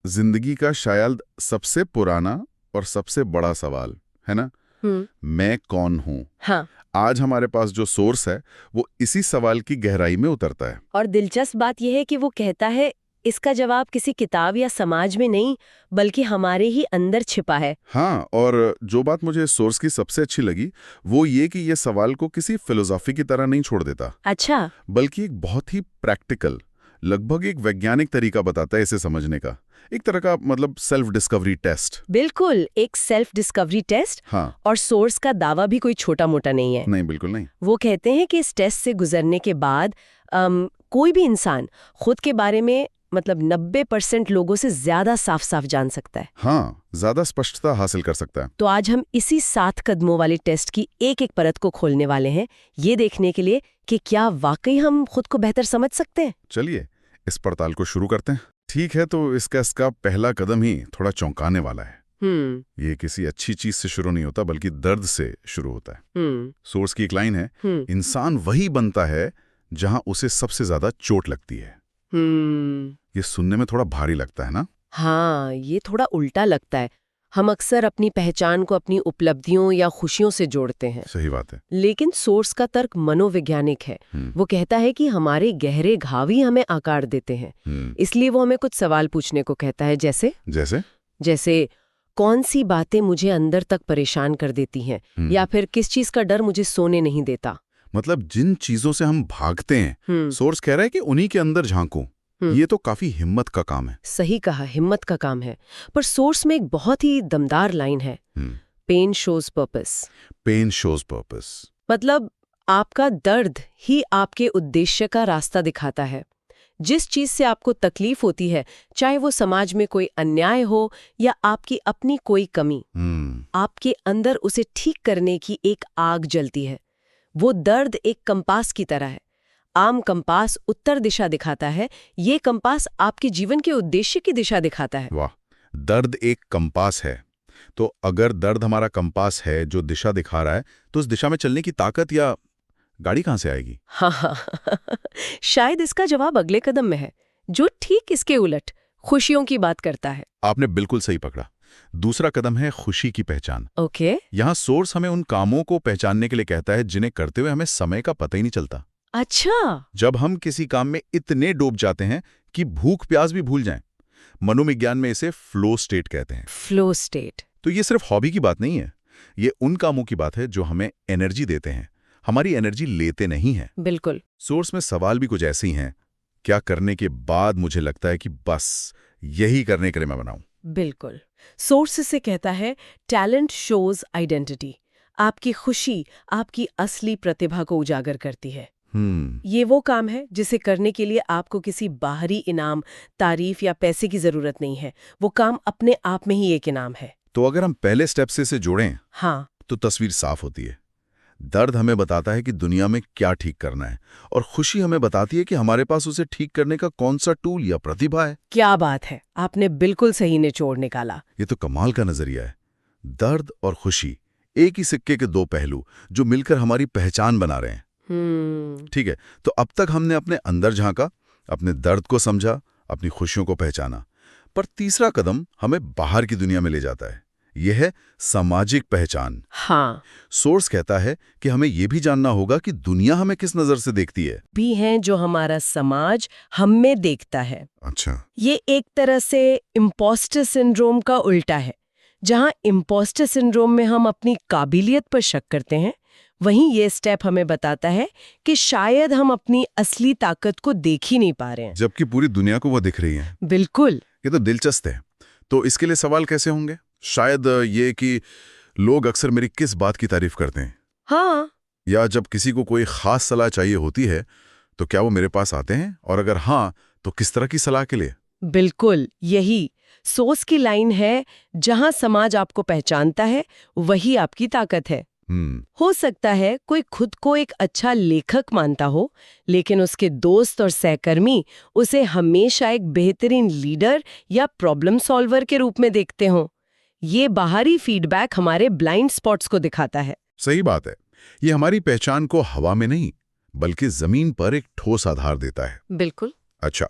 जिंदगी का शायद सबसे पुराना और सबसे बड़ा सवाल है ना। मैं कौन हूँ। हाँ। आज हमारे पास जो सोर्स है वो इसी सवाल की गहराई में उतरता है। और दिलचस्प बात यह है कि वो कहता है इसका जवाब किसी किताब या समाज में नहीं बल्कि हमारे ही अंदर छिपा है। हाँ, और जो बात मुझे इस सोर्स की सबसे अच्छी लगी वो ये कि ये सवाल को किसी फिलोसॉफी की तरह नहीं छोड़ देता। अच्छा। बल्कि एक बहुत ही प्रैक्टिकल, लगभग एक वैज्ञानिक तरीका बताता है इसे समझने का। एक तरह का मतलब सेल्फ डिस्कवरी टेस्ट। बिल्कुल, एक सेल्फ डिस्कवरी टेस्ट। हाँ। और सोर्स का दावा भी कोई छोटा मोटा नहीं है। नहीं, बिल्कुल नहीं। वो कहते हैं कि इस टेस्ट से गुजरने के बाद कोई भी इंसान खुद के बारे में मतलब 90% लोगों से ज्यादा साफ साफ जान सकता है। हाँ, ज्यादा स्पष्टता हासिल कर सकता है। तो आज हम इसी 7 कदमों वाले टेस्ट की एक एक परत को खोलने वाले हैं, ये देखने के लिए कि क्या वाकई हम खुद को बेहतर समझ सकते हैं। चलिए इस पड़ताल को शुरू करते हैं। ठीक है, तो इसका पहला कदम ही थोड़ा चौंकाने वाला है। ये किसी अच्छी चीज से शुरू नहीं होता बल्कि दर्द से शुरू होता है। सोर्स की एक लाइन है, इंसान वही बनता है जहां उसे सबसे ज्यादा चोट लगती है। ये सुनने में थोड़ा भारी लगता है ना। हाँ, ये थोड़ा उल्टा लगता है। हम अक्सर अपनी पहचान को अपनी उपलब्धियों या खुशियों से जोड़ते हैं। सही बात है। लेकिन सोर्स का तर्क मनोवैज्ञानिक है। वो कहता है कि हमारे गहरे घाव ही हमें आकार देते हैं। इसलिए वो हमें कुछ सवाल पूछने को कहता है, जैसे कौन सी बातें मुझे अंदर तक परेशान कर देती हैं, या फिर किस चीज का डर मुझे सोने नहीं देता। मतलब जिन चीजों से हम भागते हैं, सोर्स कह रहा है कि उन्हीं के अंदर झांकूं। ये तो काफी हिम्मत का काम है। सही कहा, हिम्मत का काम है। पर सोर्स में एक बहुत ही दमदार लाइन है, pain shows purpose. Pain shows purpose मतलब आपका दर्द ही आपके उद्देश्य का रास्ता दिखाता है। जिस चीज से आपको तकलीफ होती है, चाहे वो समाज में कोई अन्याय हो या आपकी अपनी कोई कमी, आपके अंदर उसे ठीक करने की एक आग जलती है। वो दर्द एक कंपास की तरह है। आम कंपास उत्तर दिशा दिखाता है, ये कंपास आपके जीवन के उद्देश्य की दिशा दिखाता है। वाह, दर्द एक कंपास है। तो अगर दर्द हमारा कंपास है जो दिशा दिखा रहा है, तो उस दिशा में चलने की ताकत या गाड़ी कहां से आएगी? हाँ शायद इसका जवाब अगले कदम में है, जो ठीक इसके उलट खुशियों की बात करता है। आपने बिल्कुल सही पकड़ा। दूसरा कदम है खुशी की पहचान। ओके। यहाँ सोर्स हमें उन कामों को पहचानने के लिए कहता है जिन्हें करते हुए हमें समय का पता ही नहीं चलता। अच्छा। जब हम किसी काम में इतने डूब जाते हैं कि भूख प्यास भी भूल जाएं। मनोविज्ञान में इसे फ्लो स्टेट कहते हैं। Flow state. तो ये सिर्फ हॉबी की बात नहीं है, ये उन कामों की बात है जो हमें एनर्जी देते हैं, हमारी एनर्जी लेते नहीं हैं। बिल्कुल। सोर्स में सवाल भी कुछ ऐसे ही हैं। क्या करने के बाद मुझे लगता है कि बस यही करने के लिए मैं बनाऊं? बिल्कुल। सोर्स से कहता है टैलेंट शोज आइडेंटिटी। आपकी खुशी आपकी असली प्रतिभा को उजागर करती है। ये वो काम है जिसे करने के लिए आपको किसी बाहरी इनाम, तारीफ या पैसे की जरूरत नहीं है। वो काम अपने आप में ही एक इनाम है। तो अगर हम पहले स्टेप से इसे जोड़ें, हाँ, तो तस्वीर साफ होती है। दर्द हमें बताता है कि दुनिया में क्या ठीक करना है, और खुशी हमें बताती है कि हमारे पास उसे ठीक करने का कौन सा टूल या प्रतिभा है। क्या बात है, आपने बिल्कुल सही निचोड़ निकाला। ये तो कमाल का नजरिया है। दर्द और खुशी एक ही सिक्के के दो पहलू जो मिलकर हमारी पहचान बना रहे हैं। ठीक है, तो अब तक हमने अपने अंदर झांका, अपने दर्द को समझा, अपनी खुशियों को पहचाना। पर तीसरा कदम हमें बाहर की दुनिया में ले जाता है। यह है सामाजिक पहचान। हाँ। सोर्स कहता है कि हमें यह भी जानना होगा कि दुनिया हमें किस नजर से देखती है। भी हैं जो हमारा समाज हम में देखता है। अच्छा। ये एक तरह से इम्पोस्टर सिंड्रोम का उल्टा है। जहां इम्पोस्टर सिंड्रोम में हम अपनी काबिलियत पर शक करते हैं, वहीं ये स्टेप हमें बताता है कि शायद हम अपनी असली ताकत को देख ही नहीं पा रहे हैं, जबकि पूरी दुनिया को वो दिख रही है। बिल्कुल। ये तो दिलचस्प है। तो इसके लिए सवाल कैसे होंगे? शायद ये कि लोग अक्सर मेरी किस बात की तारीफ करते हैं। हाँ। या जब किसी को कोई खास सलाह चाहिए होती है, तो क्या वो मेरे पास आते हैं, और अगर हाँ, तो किस तरह की सलाह के लिए? बिल्कुल, यही सोर्स की लाइन है। जहां समाज आपको पहचानता है, वही आपकी ताकत है। हो सकता है कोई खुद को एक अच्छा लेखक मानता हो, लेकिन उसके दोस्त और सहकर्मी उसे हमेशा एक बेहतरीन लीडर या प्रॉब्लम सॉल्वर के रूप में देखते हों। ये बाहरी फीडबैक हमारे ब्लाइंड स्पॉट्स को दिखाता है। सही बात है। ये हमारी पहचान को हवा में नहीं, बल्कि जमीन पर एक ठोस आधार देता है। बिल्कुल। अच्छा,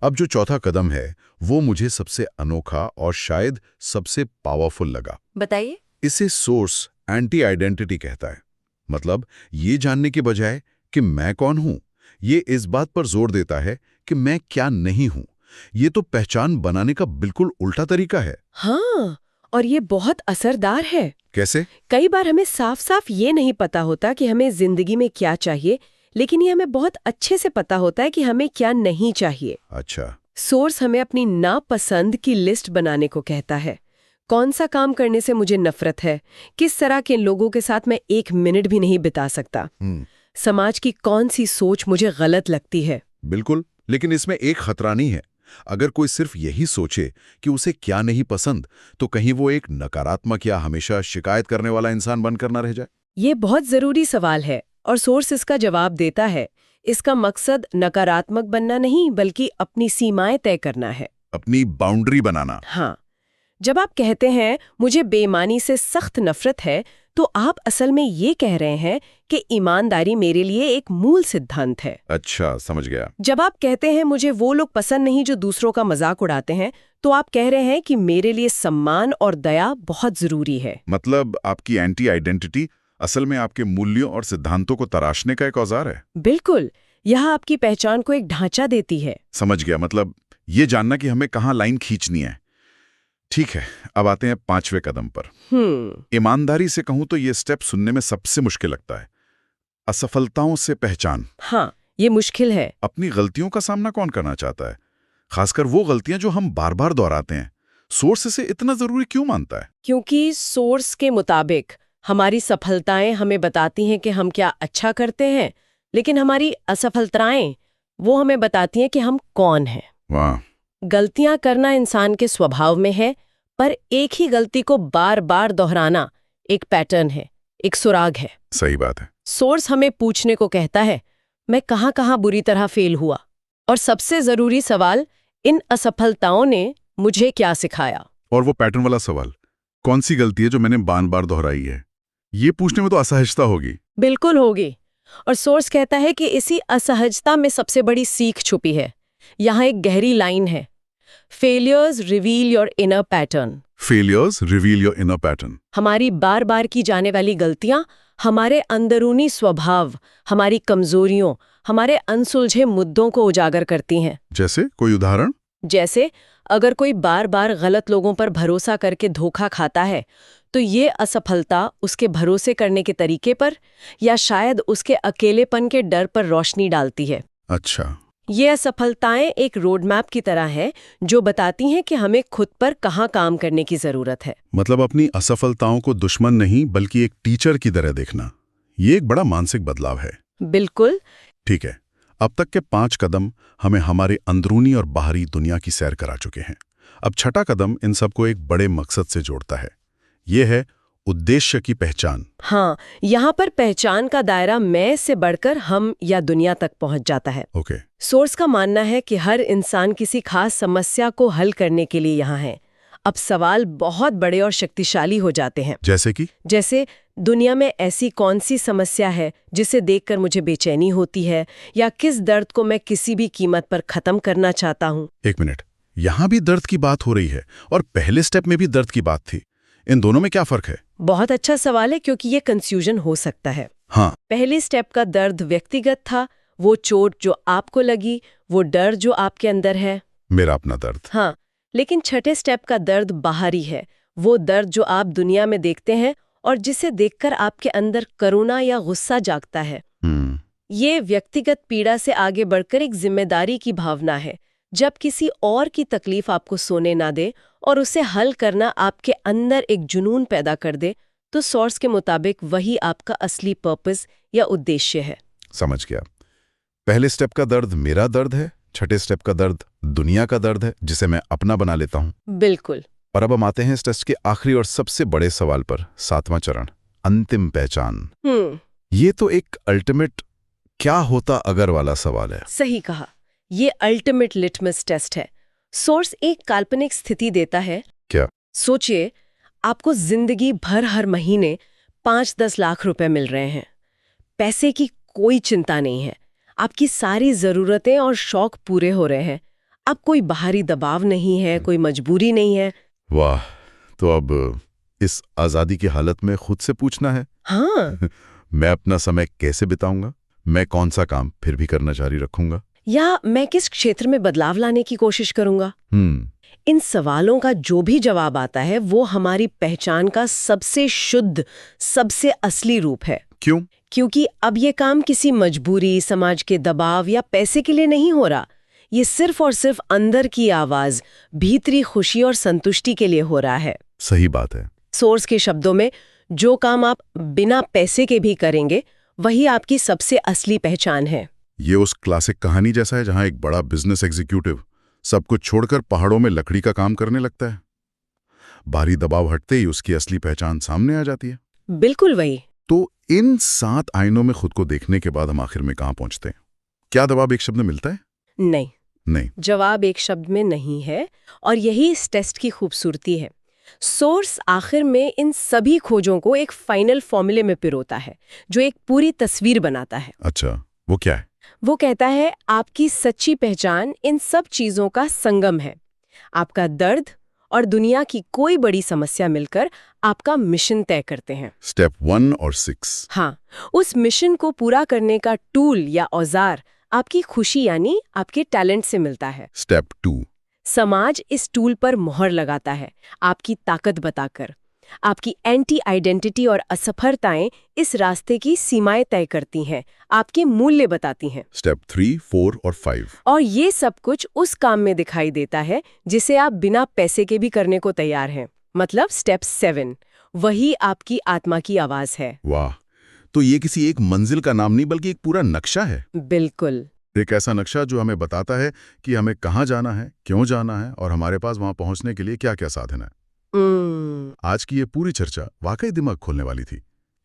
अब जो चौथा कदम है वो मुझे सबसे अनोखा और शायद सबसे पावरफुल लगा। बताइए। इसे सोर्स एंटी आइडेंटिटी कहता है। मतलब ये जानने के बजाय कि मैं कौन हूं, ये इस बात पर जोर देता है कि मैं क्या नहीं हूं। ये तो पहचान बनाने का बिल्कुल उल्टा तरीका है। हाँ, और ये बहुत असरदार है। कैसे? कई बार हमें साफ साफ ये नहीं पता होता कि हमें जिंदगी में क्या चाहिए, लेकिन ये हमें बहुत अच्छे से पता होता है कि हमें क्या नहीं चाहिए। अच्छा। सोर्स हमें अपनी नापसंद की लिस्ट बनाने को कहता है। कौन सा काम करने से मुझे नफरत है, किस तरह के लोगों के साथ मैं 1 मिनट भी नहीं बिता सकता, समाज की कौन सी सोच मुझे गलत लगती है। बिल्कुल, लेकिन इसमें एक खतरा नहीं है। अगर कोई सिर्फ यही सोचे कि उसे क्या नहीं पसंद, तो कहीं वो एक नकारात्मक या हमेशा शिकायत करने वाला इंसान बनकर ना रह जाए। ये बहुत जरूरी सवाल है और सोर्स इसका जवाब देता है। इसका मकसद नकारात्मक बनना नहीं, बल्कि अपनी सीमाएं तय करना है। अपनी बाउंड्री बनाना। हाँ, जब आप कहते हैं मुझे बेईमानी से सख्त नफरत है, तो आप असल में ये कह रहे हैं कि ईमानदारी मेरे लिए एक मूल सिद्धांत है। अच्छा, समझ गया। जब आप कहते हैं मुझे वो लोग पसंद नहीं जो दूसरों का मजाक उड़ाते हैं, तो आप कह रहे हैं कि मेरे लिए सम्मान और दया बहुत जरूरी है। मतलब आपकी एंटी आइडेंटिटी असल में आपके मूल्यों और सिद्धांतों को तराशने का एक औजार है। बिल्कुल, यह आपकी पहचान को एक ढांचा देती है। समझ गया। मतलब ये जानना कि हमें कहाँ लाइन खींचनी है। ठीक है, अब आते हैं 5वें कदम पर। ईमानदारी से कहूं तो ये स्टेप सुनने में सबसे मुश्किल लगता है। असफलताओं से पहचान। हाँ, ये मुश्किल है। अपनी गलतियों का सामना कौन करना चाहता है, खासकर वो गलतियां जो हम बार बार दोहराते हैं। सोर्स इसे इतना जरूरी क्यों मानता है? क्योंकि सोर्स के मुताबिक हमारी सफलताएं हमें बताती हैं कि हम क्या अच्छा करते हैं, लेकिन हमारी असफलताएं वो हमें बताती हैं कि हम कौन हैं। वाह। गलतियां करना इंसान के स्वभाव में है, पर एक ही गलती को बार बार दोहराना एक पैटर्न है, एक सुराग है। सही बात है। सोर्स हमें पूछने को कहता है, मैं कहाँ कहाँ बुरी तरह फेल हुआ, और सबसे जरूरी सवाल, इन असफलताओं ने मुझे क्या सिखाया। और वो पैटर्न वाला सवाल, कौन सी गलती है जो मैंने बार बार दोहराई है, ये पूछने में तो असहजता होगी। बिल्कुल होगी। और सोर्स कहता है कि इसी असहजता में सबसे बड़ी सीख छुपी है। यहाँ एक गहरी लाइन है, failures reveal your inner pattern. Failures reveal your inner pattern. हमारी बार बार की जाने वाली गलतियां हमारे अंदरूनी स्वभाव, हमारी कमजोरियों, हमारे अनसुलझे मुद्दों को उजागर करती हैं। जैसे कोई उदाहरण? जैसे अगर कोई बार बार गलत लोगों पर भरोसा करके धोखा खाता है, तो ये असफलता उसके भरोसे करने के तरीके पर या शायद उसके अकेलेपन के डर पर रोशनी डालती है। अच्छा। ये असफलताएं एक रोड मैप की तरह हैं, जो बताती हैं कि हमें खुद पर कहाँ काम करने की जरूरत है। मतलब अपनी असफलताओं को दुश्मन नहीं बल्कि एक टीचर की तरह देखना, ये एक बड़ा मानसिक बदलाव है। बिल्कुल। ठीक है, अब तक के 5 कदम हमें हमारे अंदरूनी और बाहरी दुनिया की सैर करा चुके हैं। अब छठा कदम इन सबको एक बड़े मकसद से जोड़ता है। ये है उद्देश्य की पहचान। हाँ, यहाँ पर पहचान का दायरा मैं से बढ़कर हम या दुनिया तक पहुँच जाता है। ओके। सोर्स का मानना है कि हर इंसान किसी खास समस्या को हल करने के लिए यहाँ है। अब सवाल बहुत बड़े और शक्तिशाली हो जाते हैं। जैसे कि? जैसे दुनिया में ऐसी कौन सी समस्या है जिसे देखकर मुझे बेचैनी होती है, या किस दर्द को मैं किसी भी कीमत पर खत्म करना चाहता हूँ। 1 मिनट, यहाँ भी दर्द की बात हो रही है और पहले स्टेप में भी दर्द की बात थी। इन दोनों में क्या फर्क है? बहुत अच्छा सवाल है, क्योंकि ये कंफ्यूजन हो सकता है। हाँ। पहले स्टेप का दर्द व्यक्तिगत था, वो चोट जो आपको लगी, वो डर जो आपके अंदर है, मेरा अपना दर्द। हाँ, लेकिन छठे स्टेप का दर्द बाहरी है, वो दर्द जो आप दुनिया में देखते हैं और जिसे देखकर आपके अंदर करुणा या गुस्सा जागता है। ये व्यक्तिगत पीड़ा से आगे बढ़कर एक जिम्मेदारी की भावना है। जब किसी और की तकलीफ आपको सोने ना दे और उसे हल करना आपके अंदर एक जुनून पैदा कर दे, तो सोर्स के मुताबिक वही आपका असली पर्पस या उद्देश्य है। समझ गया। पहले स्टेप का दर्द मेरा दर्द है, छठे स्टेप का दर्द दुनिया का दर्द है जिसे मैं अपना बना लेता हूं। बिल्कुल। और अब हम आते हैं इस टेस्ट के आखिरी और सबसे बड़े सवाल पर, 7वां चरण, अंतिम पहचान। ये तो एक अल्टीमेट क्या होता अगर वाला सवाल है। सही कहा, ये अल्टीमेट लिटमस टेस्ट है। सोर्स एक काल्पनिक स्थिति देता है। क्या? सोचिए, आपको जिंदगी भर हर महीने 5-10 लाख रुपए मिल रहे हैं। पैसे की कोई चिंता नहीं है, आपकी सारी ज़रूरतें और शौक पूरे हो रहे हैं। अब कोई बाहरी दबाव नहीं है, कोई मजबूरी नहीं है। वाह, तो अब इस आज़ादी की हालत में खुद से पूछना है हाँ। मैं अपना समय कैसे बिताऊंगा, मैं कौन सा काम फिर भी करना जारी रखूंगा, या मैं किस क्षेत्र में बदलाव लाने की कोशिश करूंगा। इन सवालों का जो भी जवाब आता है वो हमारी पहचान का सबसे शुद्ध, सबसे असली रूप है। क्यों? क्योंकि अब ये काम किसी मजबूरी, समाज के दबाव या पैसे के लिए नहीं हो रहा। ये सिर्फ और सिर्फ अंदर की आवाज, भीतरी खुशी और संतुष्टि के लिए हो रहा है। सही बात है। सोर्स के शब्दों में, जो काम आप बिना पैसे के भी करेंगे वही आपकी सबसे असली पहचान है। ये उस क्लासिक कहानी जैसा है जहां एक बड़ा बिजनेस एग्जीक्यूटिव सब कुछ छोड़कर पहाड़ों में लकड़ी का काम करने लगता है। बाहरी दबाव हटते ही उसकी असली पहचान सामने आ जाती है। बिल्कुल वही। तो इन 7 आईनों में खुद को देखने के बाद हम आखिर में कहां पहुंचते हैं? क्या जवाब एक शब्द में मिलता है? नहीं, जवाब एक शब्द में नहीं है, और यही इस टेस्ट की खूबसूरती है। सोर्स आखिर में इन सभी खोजों को एक फाइनल फॉर्मूले में पिरोता है, जो एक पूरी तस्वीर बनाता है। अच्छा, वो क्या है? वो कहता है आपकी सच्ची पहचान इन सब चीजों का संगम है। आपका दर्द और दुनिया की कोई बड़ी समस्या मिलकर आपका मिशन तय करते हैं। स्टेप 1 और 6। हाँ, उस मिशन को पूरा करने का टूल या औजार आपकी खुशी यानी आपके टैलेंट से मिलता है। स्टेप 2। समाज इस टूल पर मोहर लगाता है, आपकी ताकत बताकर। आपकी एंटी आइडेंटिटी और असफलताएं इस रास्ते की सीमाएं तय करती हैं, आपके मूल्य बताती हैं। स्टेप 3, 4 और 5। और ये सब कुछ उस काम में दिखाई देता है जिसे आप बिना पैसे के भी करने को तैयार हैं। मतलब स्टेप 7, वही आपकी आत्मा की आवाज है। वाह, तो ये किसी एक मंजिल का नाम नहीं बल्कि एक पूरा नक्शा है। बिल्कुल। एक ऐसा नक्शा जो हमें बताता है कि हमें कहाँ जाना है, क्यों जाना है और हमारे पास वहां पहुंचने के लिए क्या क्या साधन है। आज की ये पूरी चर्चा वाकई दिमाग खोलने वाली थी।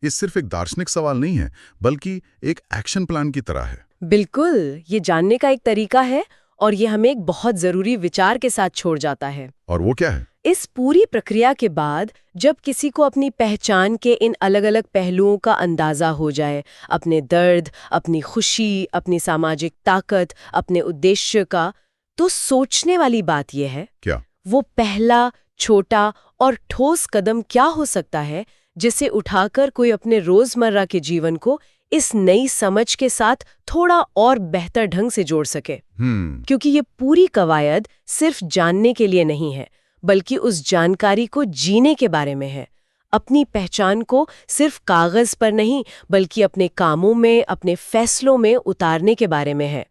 ये सिर्फ एक दार्शनिक सवाल नहीं है, बल्कि एक एक्शन प्लान की तरह है। बिल्कुल, ये जानने का एक तरीका है, और ये हमें एक बहुत जरूरी विचार के साथ छोड़ जाता है। और वो क्या है? इस पूरी प्रक्रिया के बाद जब किसी को अपनी पहचान के इन अलग-अलग पहलुओं का अंदाजा हो जाए, अपने दर्द, अपनी खुशी, अपनी सामाजिक ताकत, अपने उद्देश्य का, तो सोचने वाली बात यह है, क्या वो पहला, छोटा और ठोस कदम क्या हो सकता है जिसे उठाकर कोई अपने रोजमर्रा के जीवन को इस नई समझ के साथ थोड़ा और बेहतर ढंग से जोड़ सके। क्योंकि ये पूरी कवायद सिर्फ जानने के लिए नहीं है, बल्कि उस जानकारी को जीने के बारे में है। अपनी पहचान को सिर्फ कागज पर नहीं, बल्कि अपने कामों में, अपने फैसलों में उतारने के बारे में है।